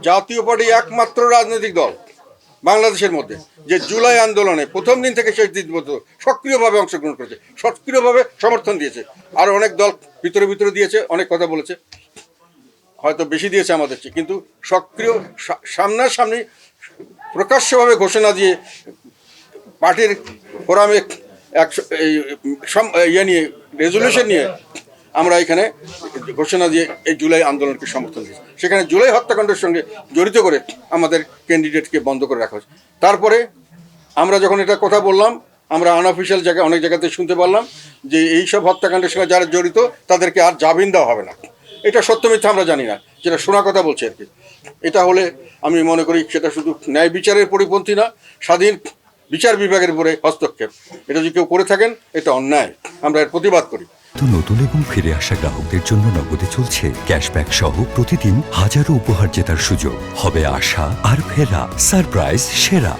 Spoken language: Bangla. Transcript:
জাতীয় পার্টি একমাত্র রাজনৈতিক দল বাংলাদেশের মধ্যে যে জুলাই আন্দোলনে প্রথম দিন থেকে শেষ দিন পর্যন্ত সক্রিয়ভাবে অংশগ্রহণ করেছে, সক্রিয়ভাবে সমর্থন দিয়েছে। আর অনেক দল ভিতরে ভিতরে দিয়েছে, অনেক কথা বলেছে, হয়তো বেশি দিয়েছে আমাদের চেয়ে, কিন্তু সক্রিয় সামনাসামনি প্রকাশ্যভাবে ঘোষণা দিয়ে পার্টির ফোরামে ইয়ে নিয়ে রেজলিউশন নিয়ে আমরা এখানে ঘোষণা দিয়ে এই জুলাই আন্দোলনকে সমর্থন দিয়েছি। সেখানে জুলাই হত্যাকাণ্ডের সঙ্গে জড়িত করে আমাদের ক্যান্ডিডেটকে বন্ধ করে রাখা হয়েছে। তারপরে আমরা যখন এটা কথা বললাম, আমরা আনঅফিসিয়াল জায়গায় অনেক জায়গাতে শুনতে পারলাম যে এই সব হত্যাকাণ্ডের সঙ্গে যারা জড়িত তাদেরকে আর জামিন দেওয়া হবে না। এটা সত্য মিথ্যা আমরা জানি না, যেটা শোনা কথা বলছে আর কি। এটা হলে আমি মনে করি সেটা শুধু ন্যায় বিচারের পরিপন্থী না, স্বাধীন বিচার বিভাগের উপরে হস্তক্ষেপ। এটা যদি কেউ করে থাকেন এটা অন্যায়, আমরা এর প্রতিবাদ করি। তো নতুন এবং ফিরে আসা গ্রাহকদের জন্য নগদে চলছে ক্যাশব্যাক সহ প্রতিদিন হাজারো উপহার জেতার সুযোগ। হবে আশা আর ফেরা, সারপ্রাইজ সেরা।